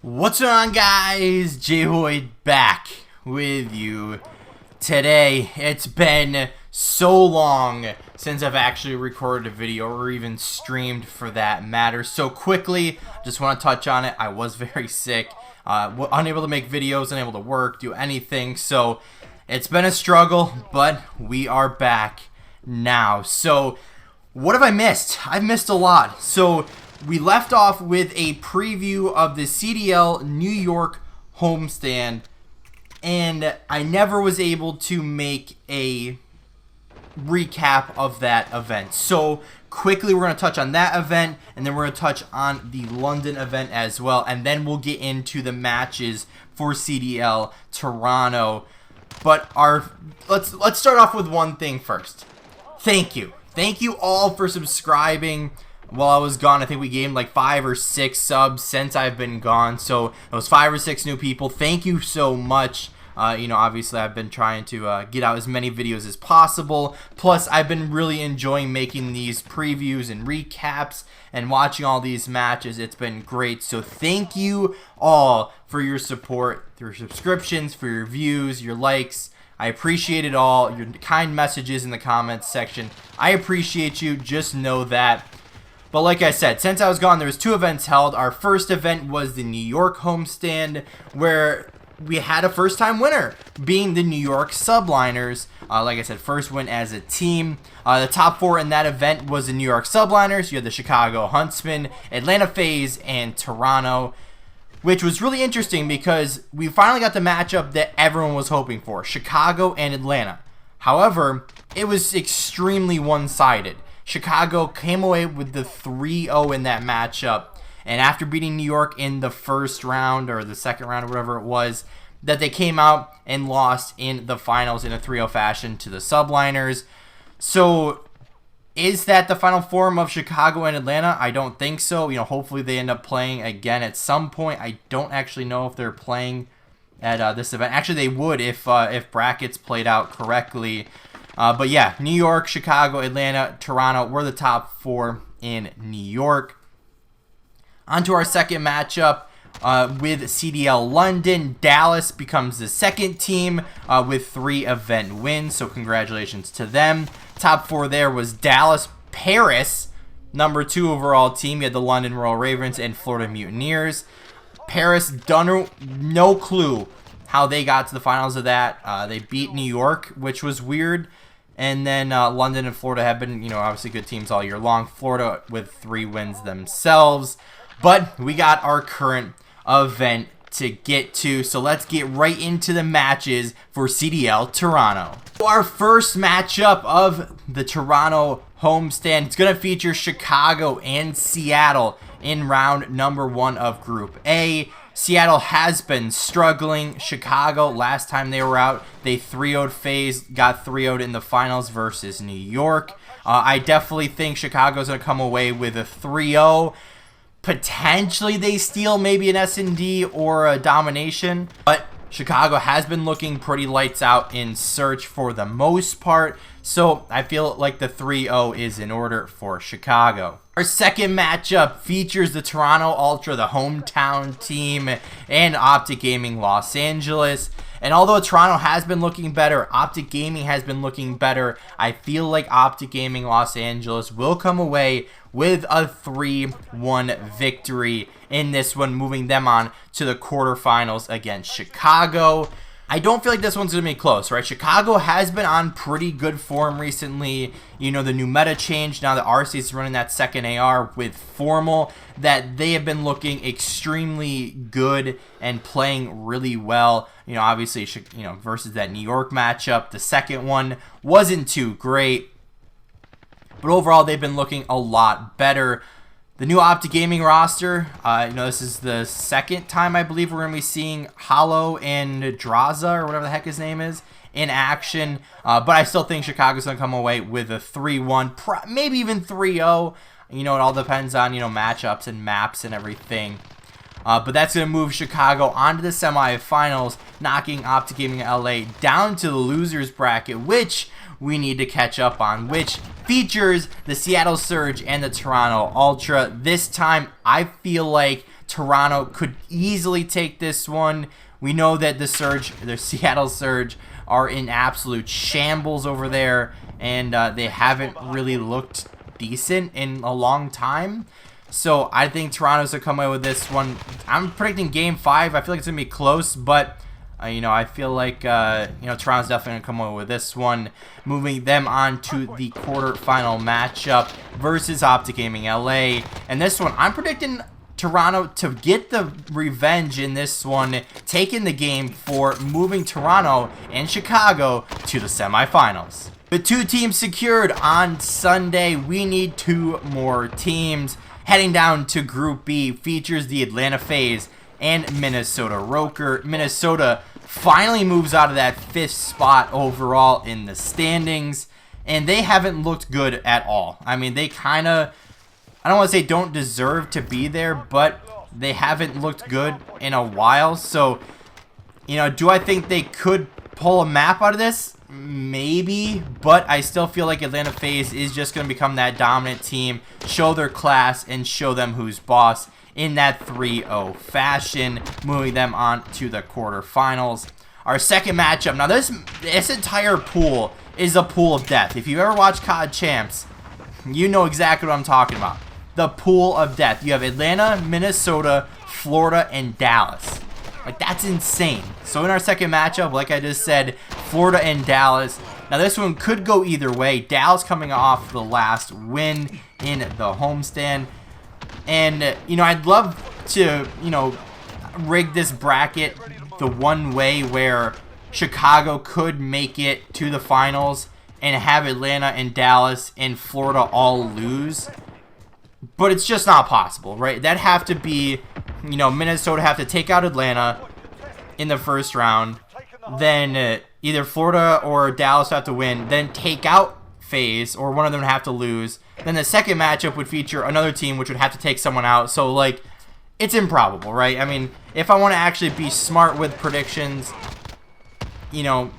What's going on, guys? JHoyt back with you today. It's been so long since I've actually recorded a video or even streamed for that matter. So quickly, just want to touch on it. I was very sick, unable to make videos, unable to work, do anything. So it's been a struggle, but we are back now. So what have I missed? I've missed a lot. So we left off with a preview of the CDL New York homestand, and I never was able to make a recap of that event. So quickly, we're going to touch on that event, and then we're going to touch on the London event as well, and then we'll get into the matches for CDL Toronto. But let's start off with one thing first. Thank you all for subscribing. While I was gone, I think we gained like 5 or 6 subs since I've been gone. So those 5 or 6 new people, thank you so much. Obviously I've been trying to get out as many videos as possible. Plus, I've been really enjoying making these previews and recaps and watching all these matches. It's been great. So thank you all for your support, for your subscriptions, for your views, your likes. I appreciate it all. Your kind messages in the comments section. I appreciate you. Just know that. But like I said, since I was gone, there was 2 events held. Our first event was the New York homestand, where we had a first-time winner, being the New York Subliners. Like I said, first win as a team. The top 4 in that event was the New York Subliners. You had the Chicago Huntsmen, Atlanta FaZe, and Toronto, which was really interesting because we finally got the matchup that everyone was hoping for, Chicago and Atlanta. However, it was extremely one-sided. Chicago came away with the 3-0 in that matchup, and after beating New York in the first round or the second round or whatever it was, that they came out and lost in the finals in a 3-0 fashion to the Subliners. So is that the final form of Chicago and Atlanta? I don't think so. Hopefully they end up playing again at some point. I don't actually know if they're playing at this event. Actually, they would if brackets played out correctly. But yeah, New York, Chicago, Atlanta, Toronto were the top 4 in New York. On to our second matchup with CDL London. Dallas becomes the second team with 3 event wins, so congratulations to them. Top 4 there was Dallas, Paris, number 2 overall team. You had the London Royal Ravens and Florida Mutineers. Paris, no clue how they got to the finals of that. They beat New York, which was weird. And then London and Florida have been, obviously good teams all year long. Florida with 3 wins themselves. But we got our current event to get to. So let's get right into the matches for CDL Toronto. Our first matchup of the Toronto homestand, it's going to feature Chicago and Seattle in round number 1 of Group A. Seattle has been struggling. Chicago, last time they were out, they 3-0'd FaZe, got 3-0'd in the finals versus New York. I definitely think Chicago's going to come away with a 3-0. Potentially they steal maybe an S&D or a domination, but Chicago has been looking pretty lights out in search for the most part, so I feel like the 3-0 is in order for Chicago. Our second matchup features the Toronto Ultra, the hometown team, and Optic Gaming Los Angeles. And although Toronto has been looking better, Optic Gaming has been looking better, I feel like Optic Gaming Los Angeles will come away with a 3-1 victory in this one, moving them on to the quarterfinals against Chicago. I don't feel like this one's going to be close, right? Chicago has been on pretty good form recently. The new meta change, now that RC is running that second AR with Formal, that they have been looking extremely good and playing really well. Obviously, versus that New York matchup, the second one wasn't too great. But overall, they've been looking a lot better. The new Optic Gaming roster, this is the second time I believe we're going to be seeing Hollow and Draza, or whatever the heck his name is, in action. But I still think Chicago's going to come away with a 3-1, maybe even 3-0. It all depends on, matchups and maps and everything. But that's going to move Chicago onto the semifinals, knocking Optic Gaming LA down to the losers bracket, which we need to catch up on, which features the Seattle Surge and the Toronto Ultra. This time, I feel like Toronto could easily take this one. We know that the Seattle Surge, are in absolute shambles over there, and they haven't really looked decent in a long time. So I think Toronto's gonna come away with this one. I'm predicting Game 5. I feel like it's gonna be close, but you know, I feel like Toronto's definitely gonna come away with this one, moving them on to the quarterfinal matchup versus Optic Gaming LA. And this one, I'm predicting Toronto to get the revenge in this one, taking the game for moving Toronto and Chicago to the semifinals. The 2 teams secured on Sunday. We need 2 more teams. Heading down to Group B features the Atlanta FaZe and Minnesota Roker. Minnesota finally moves out of that 5th spot overall in the standings, and they haven't looked good at all. I mean, they kind of, I don't want to say don't deserve to be there, but they haven't looked good in a while. So, you know, do I think they could pull a map out of this? Maybe, but I still feel like Atlanta FaZe is just going to become that dominant team, show their class, and show them who's boss in that 3-0 fashion, moving them on to the quarterfinals. Our second matchup, now this entire pool is a pool of death. If you ever watched COD Champs, you know exactly what I'm talking about. The pool of death. You have Atlanta, Minnesota, Florida, and Dallas. Like, that's insane. So in our second matchup, like I just said, Florida and Dallas. Now this one could go either way. Dallas coming off the last win in the homestand. And, you know, I'd love to, you know, rig this bracket the one way where Chicago could make it to the finals and have Atlanta and Dallas and Florida all lose. But it's just not possible, right? That'd have to be, you know, Minnesota have to take out Atlanta in the first round. Then either Florida or Dallas have to win. Then take out FaZe, or one of them would have to lose. Then the second matchup would feature another team which would have to take someone out. So, like, it's improbable, right? I mean, if I want to actually be smart with predictions, you know,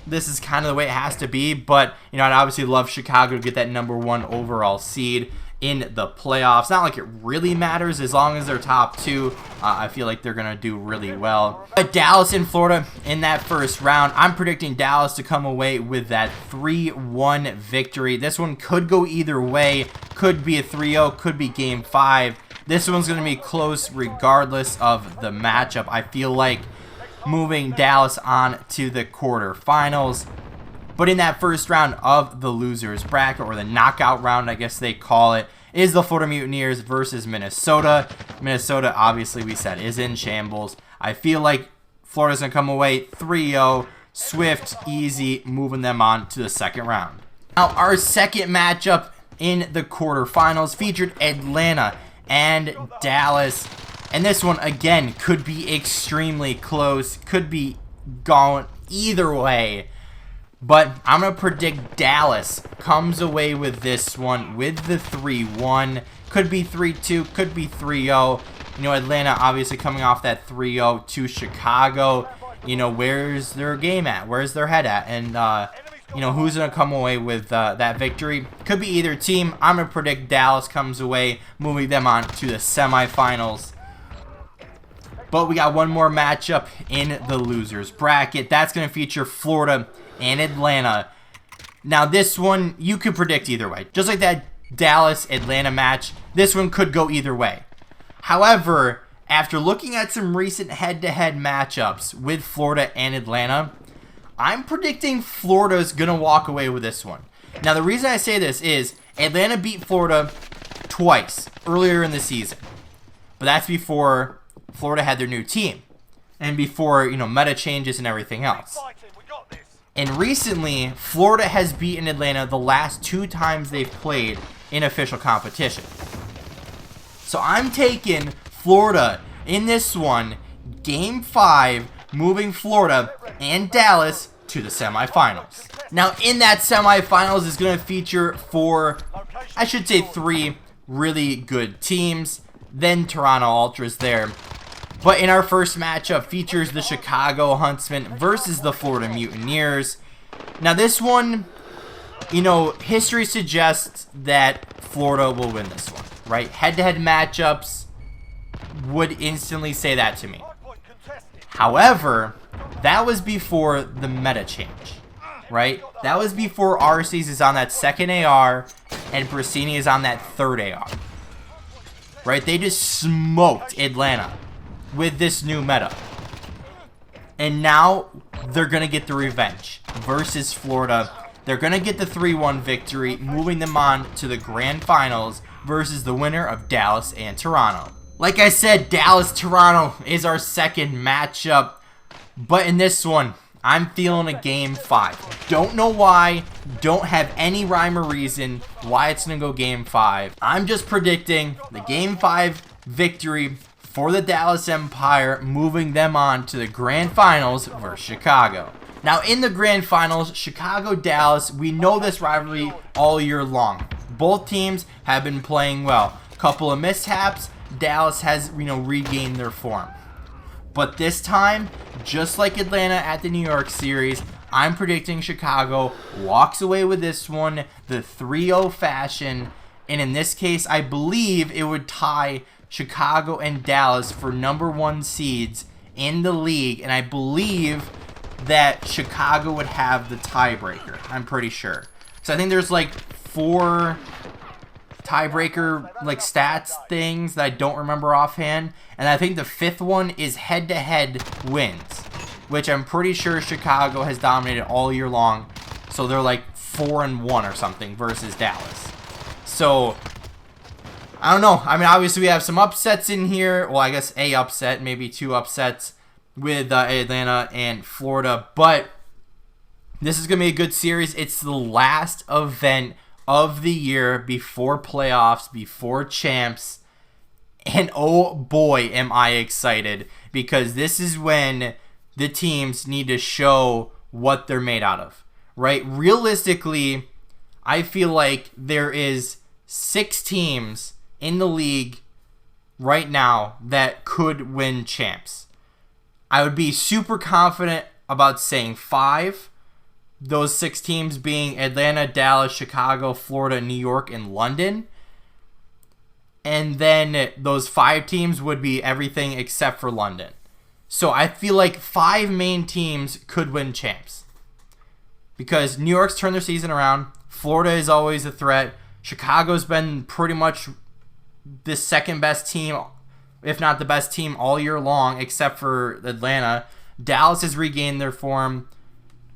this is kind of the way it has to be. But, you know, I'd obviously love Chicago to get that #1 overall seed in the playoffs. Not like it really matters as long as they're top 2. I feel like they're gonna do really well. But Dallas and Florida in that first round, I'm predicting Dallas to come away with that 3-1 victory. This one could go either way. Could be a 3-0, could be Game 5. This one's gonna be close regardless of the matchup. I feel like moving Dallas on to the quarterfinals. But in that first round of the losers bracket, or the knockout round, I guess they call it, is the Florida Mutineers versus Minnesota. Minnesota, obviously, we said, is in shambles. I feel like Florida's going to come away 3-0, swift, easy, moving them on to the second round. Now, our second matchup in the quarterfinals featured Atlanta and Dallas. And this one, again, could be extremely close, could be going either way. But I'm going to predict Dallas comes away with this one with the 3-1. Could be 3-2, could be 3-0. You know, Atlanta obviously coming off that 3-0 to Chicago. You know, where's their game at? Where's their head at? And, you know, who's going to come away with that victory? Could be either team. I'm going to predict Dallas comes away, moving them on to the semifinals. But we got one more matchup in the losers bracket. That's going to feature Florida and Atlanta. Now this one, you could predict either way. Just like that Dallas-Atlanta match, this one could go either way. However, after looking at some recent head-to-head matchups with Florida and Atlanta, I'm predicting Florida's going to walk away with this one. Now the reason I say this is Atlanta beat Florida twice earlier in the season. But that's before Florida had their new team. And before, you know, meta changes and everything else. And recently, Florida has beaten Atlanta the last 2 times they've played in official competition. So I'm taking Florida in this one, Game 5, moving Florida and Dallas to the semifinals. Now in that semifinals is going to feature 3 really good teams. Then Toronto Ultras there. But in our first matchup features the Chicago Huntsmen versus the Florida Mutineers. Now this one, you know, history suggests that Florida will win this one, right? Head-to-head matchups would instantly say that to me. However, that was before the meta change, right? That was before Arceus is on that second AR and Brasini is on that third AR, right? They just smoked Atlanta with this new meta. And now they're going to get the revenge versus Florida. They're going to get the 3-1 victory, moving them on to the grand finals versus the winner of Dallas and Toronto. Like I said, Dallas-Toronto is our second matchup. But in this one, I'm feeling a Game 5. Don't know why. Don't have any rhyme or reason why it's going to go Game 5. I'm just predicting the Game 5 victory for the Dallas Empire, moving them on to the grand finals versus Chicago. Now, in the grand finals, Chicago-Dallas, we know this rivalry all year long. Both teams have been playing well. Couple of mishaps, Dallas has, regained their form. But this time, just like Atlanta at the New York series, I'm predicting Chicago walks away with this one, the 3-0 fashion. And in this case, I believe it would tie Chicago and Dallas for #1 seeds in the league. And I believe that Chicago would have the tiebreaker. I'm pretty sure. So I think there's like 4 tiebreaker stats things that I don't remember offhand, and I think the 5th one is head-to-head wins, which I'm pretty sure Chicago has dominated all year long. So they're like 4-1 or something versus Dallas. So I don't know. I mean, obviously we have some upsets in here. Well, I guess a upset, maybe 2 upsets with Atlanta and Florida, but this is gonna be a good series. It's the last event of the year before playoffs, before champs, and oh boy am I excited, because this is when the teams need to show what they're made out of, right? Realistically, I feel like there is 6 teams in the league right now that could win champs. I would be super confident about saying 5. Those 6 teams being Atlanta, Dallas, Chicago, Florida, New York, and London. And then those 5 teams would be everything except for London. So I feel like 5 main teams could win champs. Because New York's turned their season around. Florida is always a threat. Chicago's been pretty much the second best team, if not the best team all year long, except for Atlanta. Dallas has regained their form.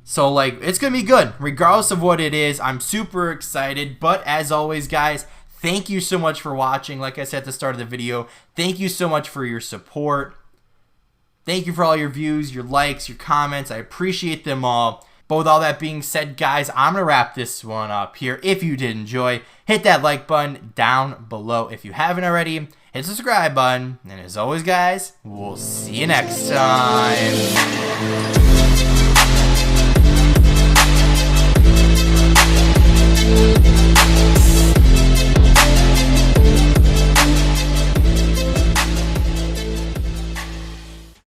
So, it's going to be good. Regardless of what it is, I'm super excited. But, as always, guys, thank you so much for watching. Like I said at the start of the video, thank you so much for your support. Thank you for all your views, your likes, your comments. I appreciate them all. But with all that being said, guys, I'm going to wrap this one up here. If you did enjoy, hit that like button down below. If you haven't already, hit the subscribe button. And as always, guys, we'll see you next time.